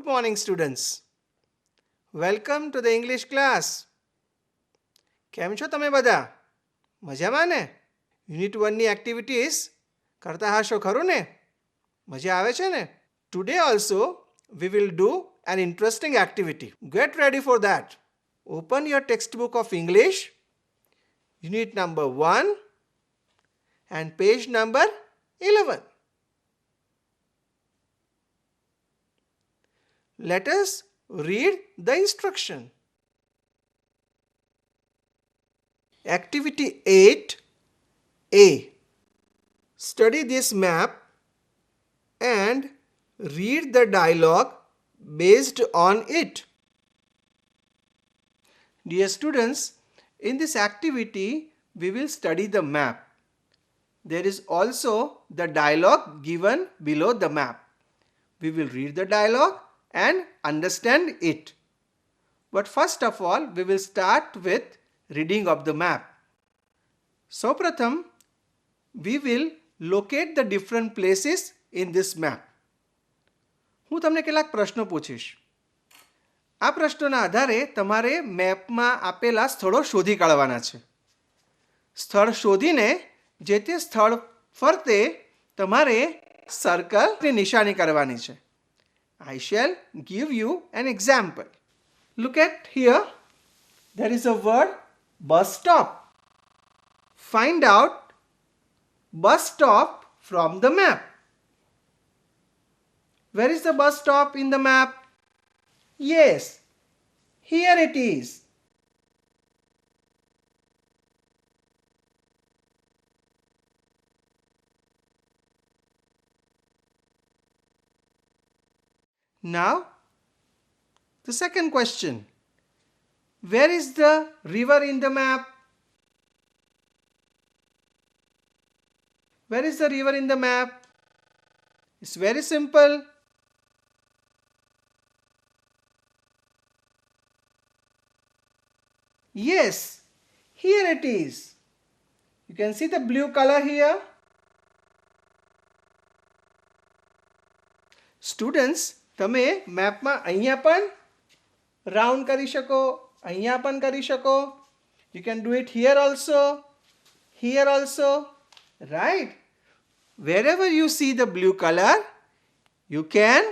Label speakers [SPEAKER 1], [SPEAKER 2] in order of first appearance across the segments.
[SPEAKER 1] Good morning, students. Welcome to the English class. કેમ છો તમે બધા? મજામાં ને? યુનિટ 1ની એક્ટિવિટીઝ કરતા હશો ખરું ને? મજા આવે છે ને? Today also we will do an interesting activity. Get ready for that. Open your textbook of English, unit number 1 and page number 11. Let us read the instruction. Activity 8A. Study this map and read the dialogue based on it. Dear students, in this activity we will study the map. There is also the dialogue given below the map. We will read the dialogue and understand it. But first of all, we will start with reading of the map. So pratham, we will locate the different places in this map. હું તમને કેટલાક પ્રશ્નો પૂછીશ. આ પ્રશ્નોના આધારે તમારે મેપમાં આપેલા સ્થળો શોધી કાઢવાના છે. સ્થળ શોધીને જે તે સ્થળ ફરતે તમારે સર્કલની નિશાની કરવાની છે. I shall give you an example. Look at here. There is a word bus stop. Find out bus stop from the map. Where is the bus stop in the map? Yes, here it is. Now, the second question. Where is the river in the map? Where is the river in the map? It's very simple. Yes, here it is. You can see the blue color here. Students, તમે મેપમાં અહીંયા પણ round કરી શકો, અહીંયા પણ કરી શકો. You can do it here also, right? Wherever you see the blue color, you can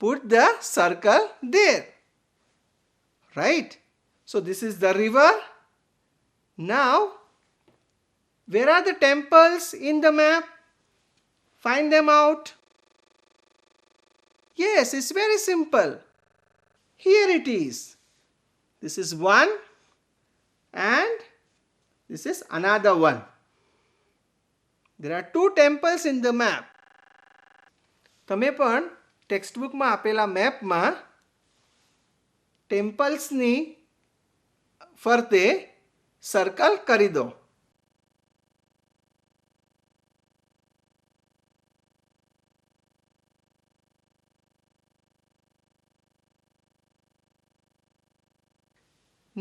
[SPEAKER 1] put the circle there, right? So this is the river. Now, where are the temples in the map? Find them out. Yes, it's very simple. Here it is. This is one and this is another one. There are two temples in the map. તમે પણ ટેક્સ્ટબુકમાં આપેલા મેપમાં ટેમ્પલ્સની ફરતે circle કરી દો.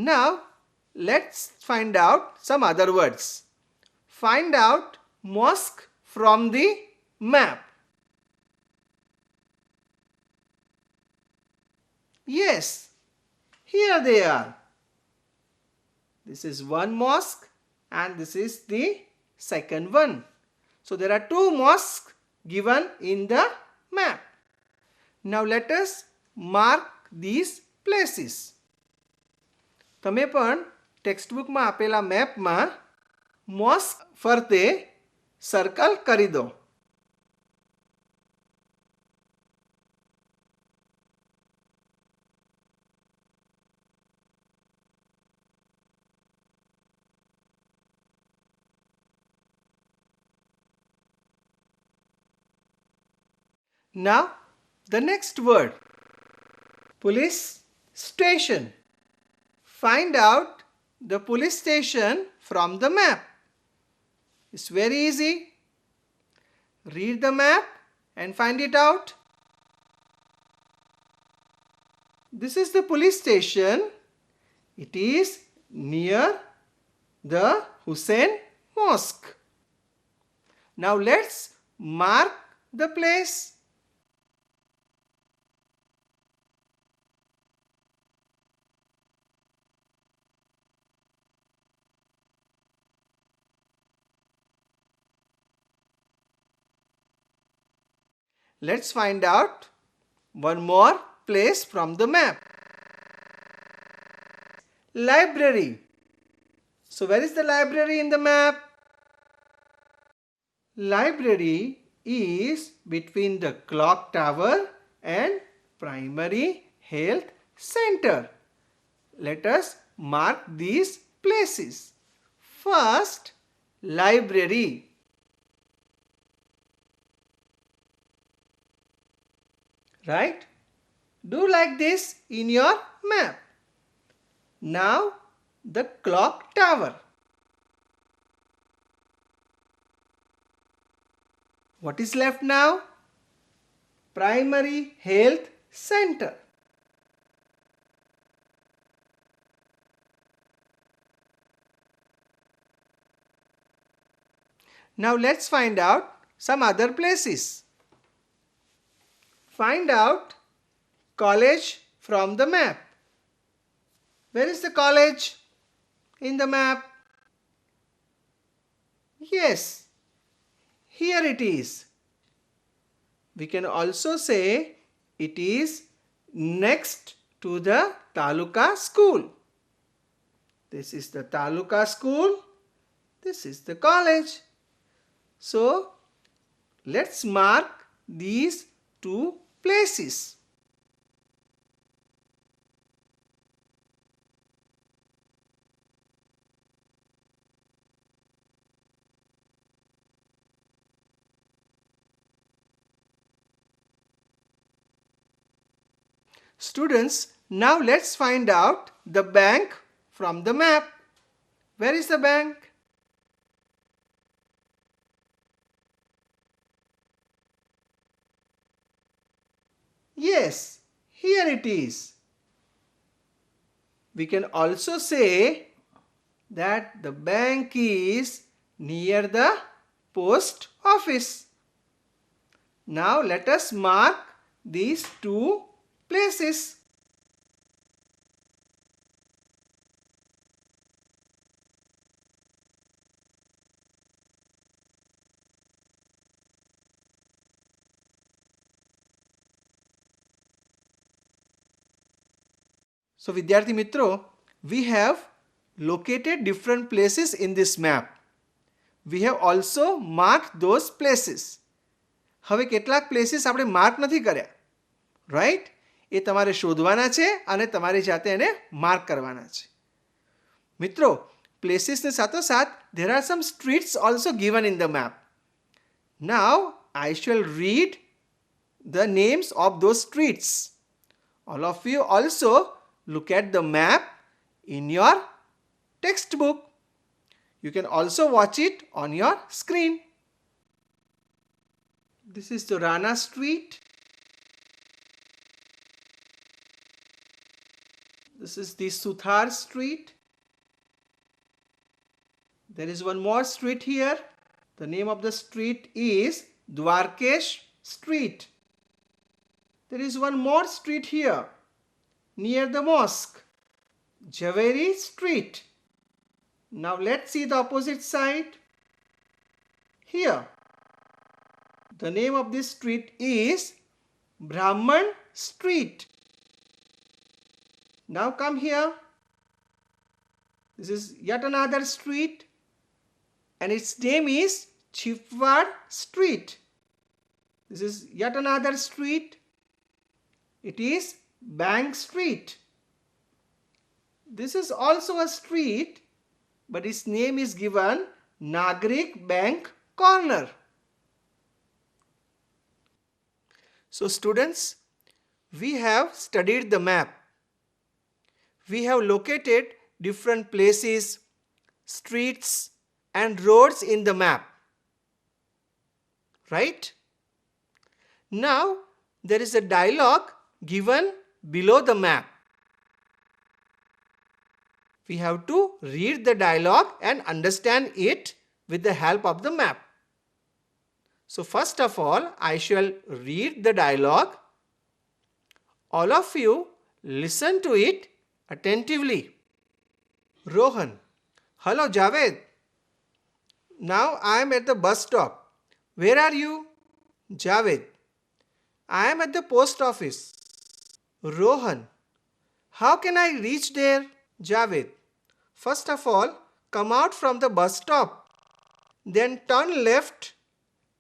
[SPEAKER 1] Now, let's find out some other words. Find out mosque from the map. Yes, here they are. This is one mosque and this is the second one. So there are two mosques given in the map. Now let us mark these places. તમે પણ ટેક્સ્ટબુકમાં આપેલા મેપમાં મોસ્ક ફરતે circle કરી દો. Now, the next word. Police station. Find out the police station from the map. It's very easy. Read the map and find it out. This is the police station. It is near the Hussain Mosque. Now let's mark the place. let's find out one more place from the map. Library. So where is the library in the map? Library is between the clock tower and primary health center. Let us mark these places. First, library. Right? Do like this in your map. Now, the clock tower. What is left now? Primary health center. Now let's find out some other places. Find out college from the map. Where is the college in the map? Yes, here it is. We can also say it is next to the Taluka school. This is the Taluka school. This is the college. So, let's mark these two places. Students, now let's find out the bank from the map. Where is the bank? Yes, here it is. We can also say that the bank is near the post office. Now let us mark these two places. So Vidyarthi Mitro, we have located different places in this map. We have also marked those places. હવે કેટલાક places આપણે mark નથી કર્યા, right? એ તમારે શોધવાના છે અને તમારી જાતે એને માર્ક કરવાના છે. મિત્રો, પ્લેસીસની સાથોસાથ there are some streets also given in the map. Now I shall read the names of those streets. All of you also look at the map in your textbook. You can also watch it on your screen. This is the Rana Street. This is the Suthar Street. There is one more street here. The name of the street is Dwarkesh Street. There is one more street here near the mosque, Javeri Street. Now let's see the opposite side. Here, the name of this street is Brahman Street. Now come here. This is yet another street and its name is Chipwad Street. This is yet another street. It is Bank Street. This is also a street, but its name is given Nagrik Bank Corner. So students, we have studied the map. We have located different places, streets and roads in the map. Right? Now there is a dialogue given below the map. We have to read the dialogue and understand it with the help of the map. So first of all, I shall read the dialogue. All of you listen to it attentively. Rohan: Hello Javed. Now I am at the bus stop. Where are you? Javed: I am at the post office. Rohan, how can I reach there? Javed, first of all, come out from the bus stop. Then turn left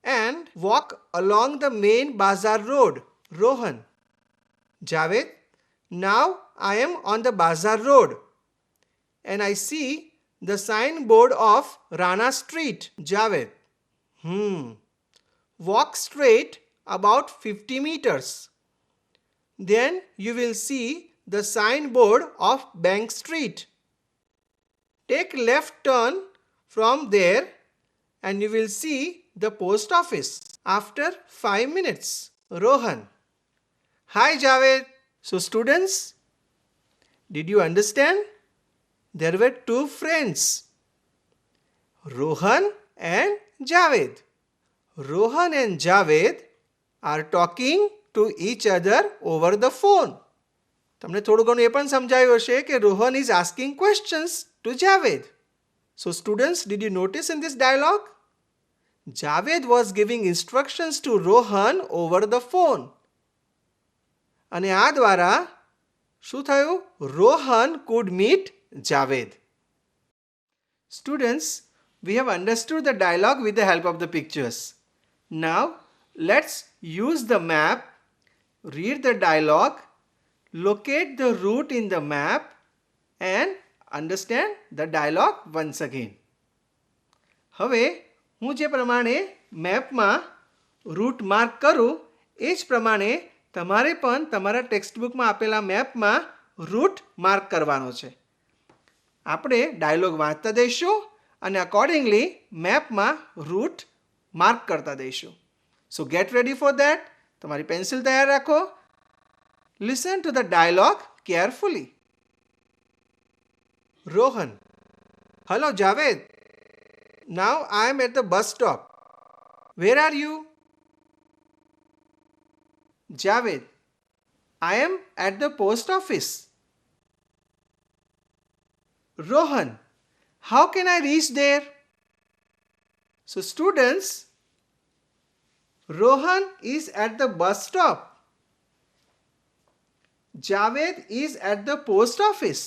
[SPEAKER 1] and walk along the main bazaar road. Rohan, Javed, now I am on the bazaar road and I see the signboard of Rana Street. Javed, walk straight about 50 meters. Then you will see the signboard of Bank Street. Take left turn from there and you will see the post office after 5 minutes. Rohan, hi Javed. So students, did you understand? There were two friends, Rohan and Javed. Rohan and Javed are talking to each other over the phone. તમને થોડું ઘણું એ પણ સમજાયું હશે કે Rohan is asking questions to Javed. So students, did you notice in this dialogue? Javed was giving instructions to Rohan over the phone. અને આ દ્વારા શું થયું? Rohan could meet Javed. Students, we have understood the dialogue with the help of the pictures. Now, let's use the map, read the dialogue, locate the route in the map and understand the dialogue once again. હવે હું જે પ્રમાણે મેપમાં route mark કરું એ જ પ્રમાણે તમારે પણ તમારા ટેક્સ્ટબુકમાં આપેલા મેપમાં રૂટ માર્ક કરવાનો છે. આપણે ડાયલોગ વાંચતા જઈશું અને અકોર્ડિંગલી મેપમાં રૂટ માર્ક કરતા જઈશું. સો ગેટ રેડી ફોર ધેટ. તમારી પેન્સિલ તૈયાર રાખો. Listen to the dialogue carefully. Rohan, hello Javed. Now I am at the bus stop. Where are you? Javed, I am at the post office. Rohan, how can I reach there? So students, Rohan is at the bus stop. Javed is at the post office.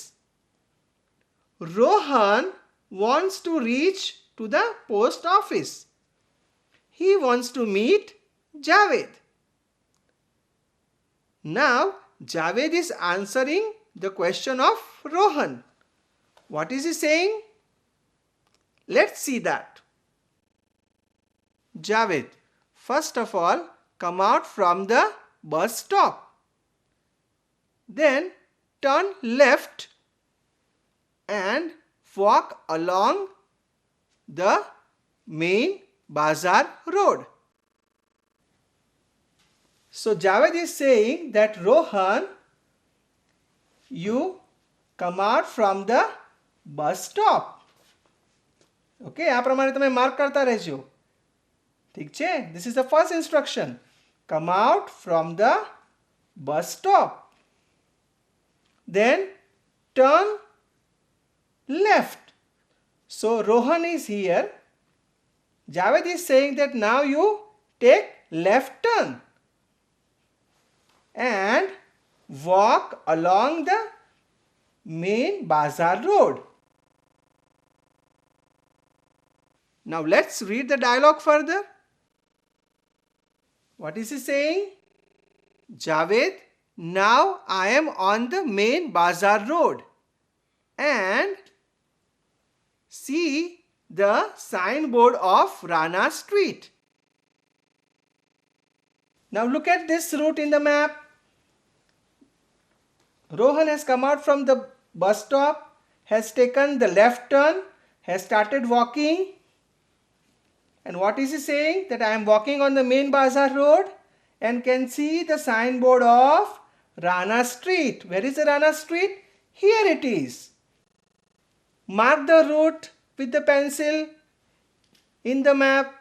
[SPEAKER 1] Rohan wants to reach to the post office. He wants to meet Javed. Now Javed is answering the question of Rohan. What is he saying? Let's see that. Javed, first of all, come out from the bus stop. Then turn left and walk along the main bazaar road. So Javed is saying that Rohan, you come out from the bus stop. Okay, આ પ્રમાણે તમે mark કરતા રહેજો. ઠીક છે? This is the first instruction. Come out from the bus stop. Then turn left. So Rohan is here. Javed is saying that now you take left turn and walk along the main bazaar road. Now let's read the dialogue further. What is he saying? Javed, now I am on the main bazaar road and see the signboard of Rana Street. Now look at this route in the map. Rohan has come out from the bus stop, has taken the left turn, has started walking. And what is he saying? That I am walking on the main bazaar road and can see the signboard of Rana Street. Where is the Rana Street? Here it is. Mark the route with the pencil in the map.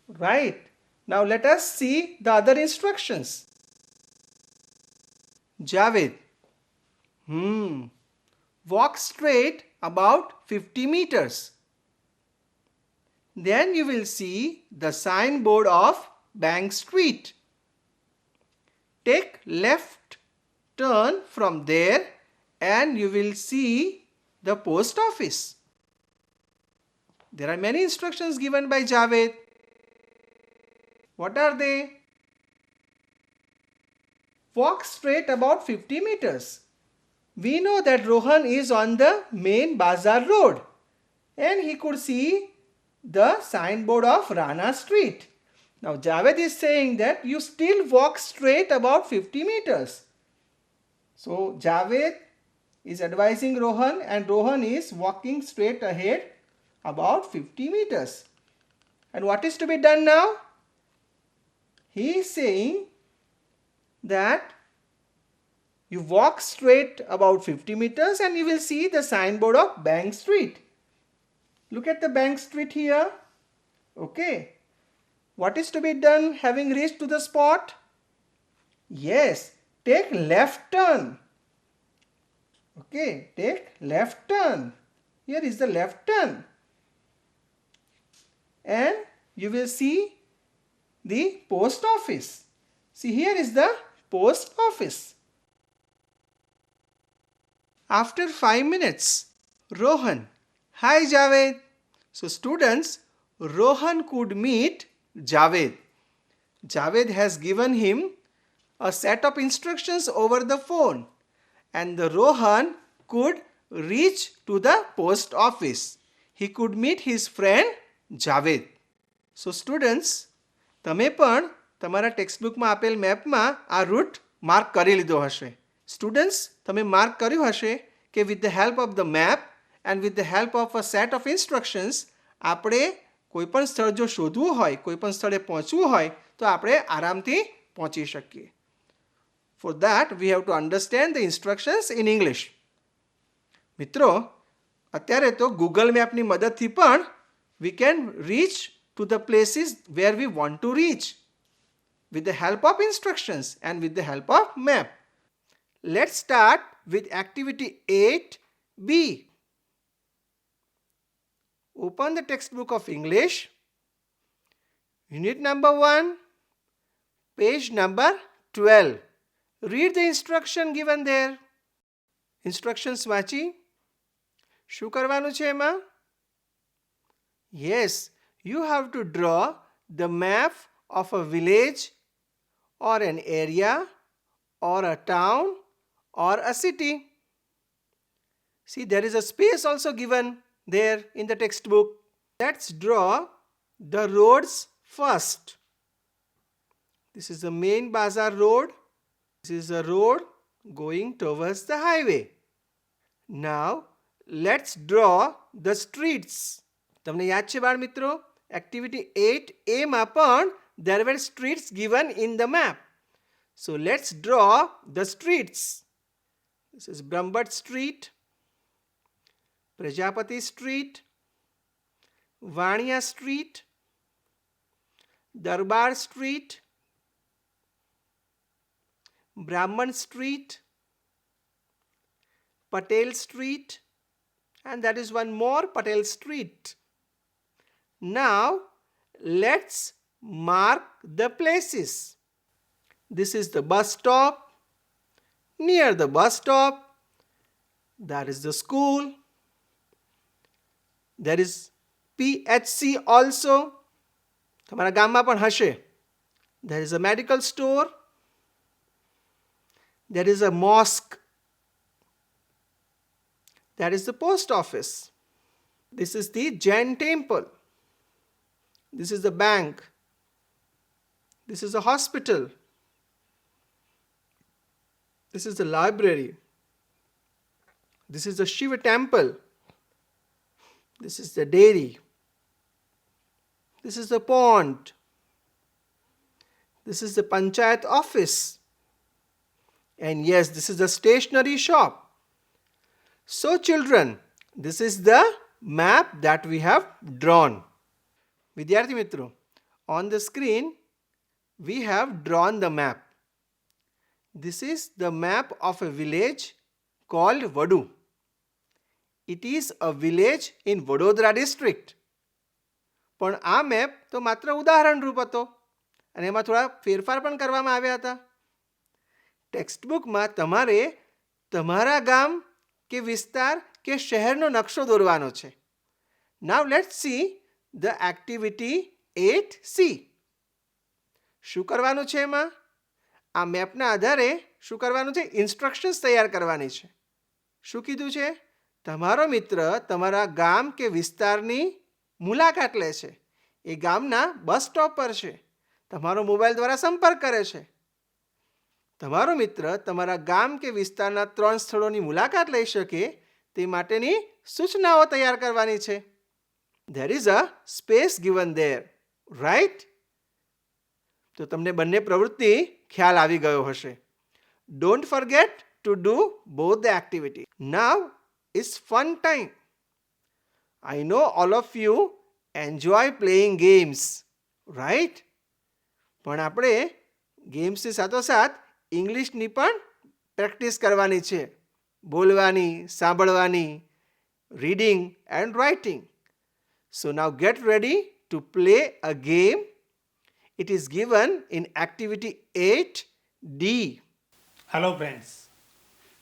[SPEAKER 1] Right. Now let us see the other instructions. Javed, walk straight about 50 meters. then you will see the signboard of Bank Street. Take left turn from there and you will see the post office. There are many instructions given by Javed. What are they? Walk straight about 50 meters. We know that Rohan is on the main Bazaar road and he could see the signboard of Rana Street. Now Javed is saying that you still walk straight about 50 meters. So Javed is advising Rohan and Rohan is walking straight ahead about 50 meters. And what is to be done now? He is saying that you walk straight about 50 meters and you will see the signboard of Bank Street. Look at the Bank Street here. Okay. What is to be done having reached to the spot? Yes, take left turn. Okay, take left turn. Here is the left turn. And you will see the post office. See, here is the post office. After 5 minutes, Rohan. Hi Javed. So students, Rohan could meet Javed. Javed has given him a set of instructions over the phone and the Rohan could reach to the post office. He could meet his friend Javed. So students, તમે પણ તમારા ટેક્સ્ટબુકમાં આપેલ મેપમાં આ route mark કરી લીધો હશે. Students, તમે mark કર્યું હશે કે with the help of the map and with the help of a set of instructions આપણે કોઈપણ સ્થળ જો શોધવું હોય, કોઈપણ સ્થળે પહોંચવું હોય તો આપણે આરામથી પહોંચી શકીએ. For that we have to understand the instructions in English. મિત્રો, અત્યારે તો ગૂગલ મેપની મદદથી પણ we can reach to the places where we want to reach with the help of instructions and with the help of map. Let's start with activity 8B. Open the textbook of English, unit number 1, page number 12. Read the instruction given there. Instructions વાંચી શું કરવાનું છે એમાં? Yes, you have to draw the map of a village or an area or a town or a city. See, there is a space also given there in the textbook. Let's draw the roads first. This is the main Bazaar road. This is a road going towards the highway. Now, let's draw the streets. તમને યાદ છે બાળ મિત્રો? Activity 8A માં પણ there were streets given in the map. So let's draw the streets. This is Brahmbhatt Street, Prajapati Street, Vania Street, Darbar Street, Brahman Street, Patel Street, and that is one more, Patel Street. Now, let's mark the places. This is the bus stop. Near the bus stop, that is the school. There is PHC also. તમારા ગામમાં પણ હશે. There is a medical store. There is a mosque. That is the post office. This is the Jain temple. This is the bank. This is a hospital. This is the library. This is the Shiva temple. This is the dairy. This is the pond. This is the Panchayat office. And yes, this is the stationery shop. So children, this is the map that we have drawn. વિદ્યાર્થી મિત્રો, on the screen we have drawn the map. This is the map of a village called Vadu. It is a village in Vadodara district. પણ આ map તો માત્ર ઉદાહરણરૂપ હતો અને એમાં થોડા ફેરફાર પણ કરવામાં આવ્યા હતા. ટેક્સ્ટબુકમાં તમારે તમારા ગામ કે વિસ્તાર કે શહેરનો નકશો દોરવાનો છે. નાવ let's see the activity 8C. શું કરવાનું છે એમાં? આ મેપના આધારે શું કરવાનું છે? ઇન્સ્ટ્રક્શન્સ તૈયાર કરવાની છે. શું કીધું છે? તમારો મિત્ર તમારા ગામ કે વિસ્તારની મુલાકાત લે છે. એ ગામના બસ સ્ટોપ પર છે. તમારો મોબાઈલ દ્વારા સંપર્ક કરે છે. તમારો મિત્ર તમારા ગામ કે વિસ્તારના 3 સ્થળોની મુલાકાત લઈ શકે તે માટેની સૂચનાઓ તૈયાર કરવાની છે. There is a space given there, right? તો તમને બંને પ્રવૃત્તિ ખ્યાલ આવી ગયો હશે. Don't forget to do both the activity. Now is fun time. I know all of you enjoy playing games, right? પણ આપણે ગેમ્સની સાથોસાથ ઇંગ્લિશની પણ પ્રેક્ટિસ કરવાની છે. બોલવાની, સાંભળવાની, reading and writing. So now get ready to play a game. It is given in activity 8D.
[SPEAKER 2] Hello friends.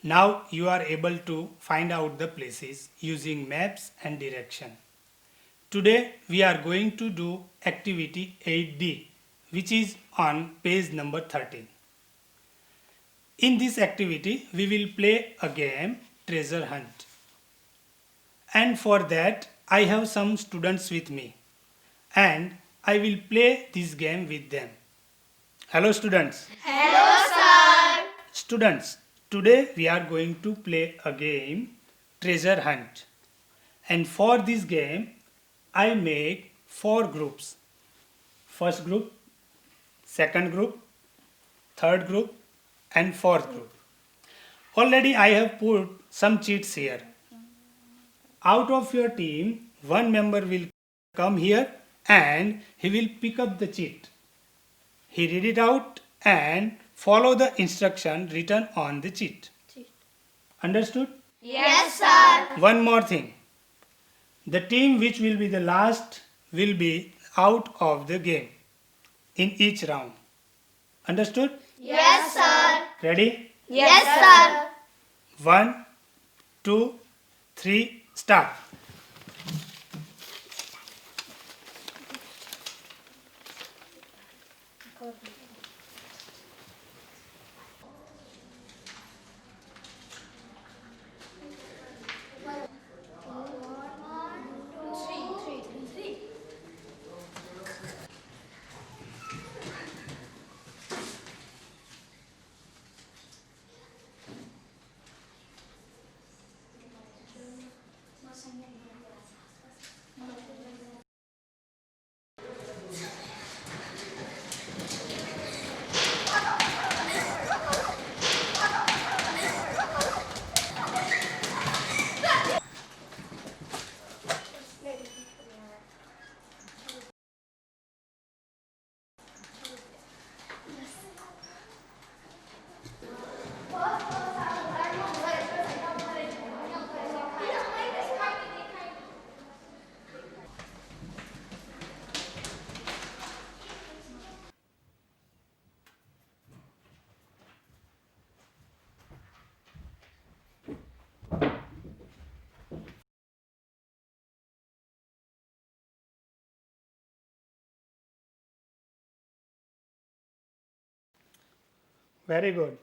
[SPEAKER 2] Now you are able to find out the places using maps and direction. Today we are going to do activity 8D, which is on page number 13. In this activity we will play a game, treasure hunt. And for that I have some students with me and I will play this game with them. Hello students.
[SPEAKER 3] Hello, sir.
[SPEAKER 2] Students, today we are going to play a game, treasure hunt. And for this game I make 4 groups. First group, second group, third group and fourth group. Already I have put some cheats here. Out of your team, one member will come here and he will pick up the cheat. He read it out and follow the instruction written on the cheat. Understood?
[SPEAKER 3] Yes, sir.
[SPEAKER 2] One more thing. The team which will be the last will be out of the game in each round. Understood?
[SPEAKER 3] Yes, sir.
[SPEAKER 2] Ready?
[SPEAKER 3] Yes, sir.
[SPEAKER 2] 1, 2, 3, start. Very good.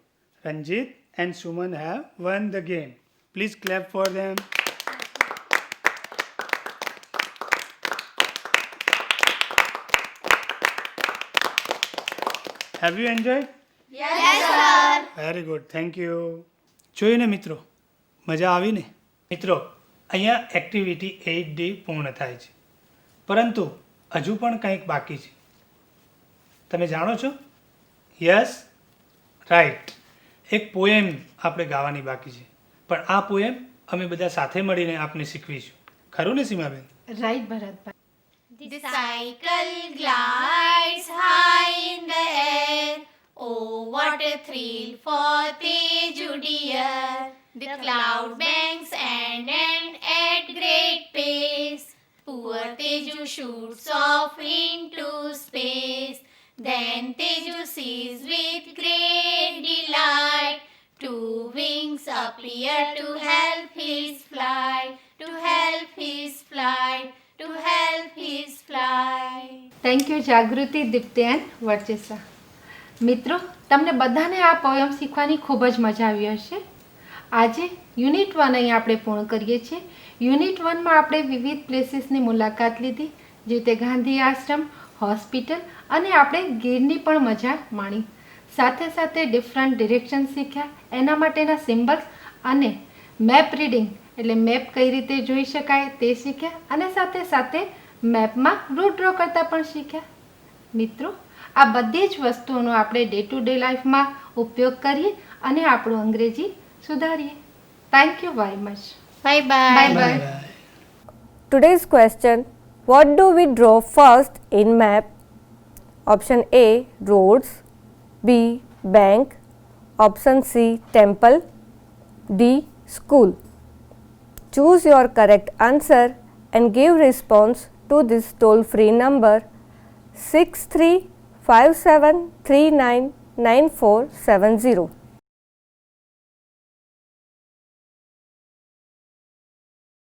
[SPEAKER 2] Ranjit and Suman have won the game. Please clap for them. Have you enjoyed?
[SPEAKER 3] Yes, sir.
[SPEAKER 2] Very good, thank you. જોયું ને મિત્રો, મજા આવી ને? મિત્રો, અહીંયા activity 8D પૂર્ણ થાય છે, પરંતુ હજુ પણ કંઈક બાકી છે. તમે જાણો છો? Yes, right. એક પોએમ આપણે ગાવાની બાકી છે, પણ આ પોએમ અમે બધા સાથે મળીને આપને શીખવીશું. ખરું ને સીમાબેન?
[SPEAKER 4] રાઈટ ભરતભાઈ.
[SPEAKER 3] The cycle glides high in the air. Oh, what a thrill for Teju dear. The cloud banks and at great pace. Poor Teju shoots off into space. Then Teju sees with great delight 2 wings appear to help his flight, to help his flight, to help his flight.
[SPEAKER 4] Thank you Jagruti, Deepti and વર્ચેસા. મિત્રો, તમને બધાને આ poem શીખવાની ખૂબ જ મજા આવી હશે. આજે યુનિટ 1 અહીં આપણે પૂર્ણ કરીએ છીએ. યુનિટ 1માં આપણે વિવિધ પ્લેસીસની મુલાકાત લીધી, જે તે ગાંધી આશ્રમ, હોસ્પિટલ અને આપણે ગીરની પણ મજા માણી. સાથે સાથે ડિફરન્ટ ડિરેક્શન શીખ્યા, એના માટેના સિમ્બલ્સ અને મેપ રીડિંગ એટલે મેપ કઈ રીતે જોઈ શકાય તે શીખ્યા અને સાથે સાથે મેપમાં રૂટ ડ્રો કરતા પણ શીખ્યા. મિત્રો, આ બધી જ વસ્તુઓનો આપણે ડે ટુ ડે લાઈફમાં ઉપયોગ કરીએ અને આપણું અંગ્રેજી સુધારીએ. Thank you very much.
[SPEAKER 3] Bye bye.
[SPEAKER 4] Bye bye.
[SPEAKER 5] Today's question: what do we draw first in map? Option A, roads. B, bank. Option C, temple. D, school. Choose your correct answer and give response to this toll-free number 6357399470.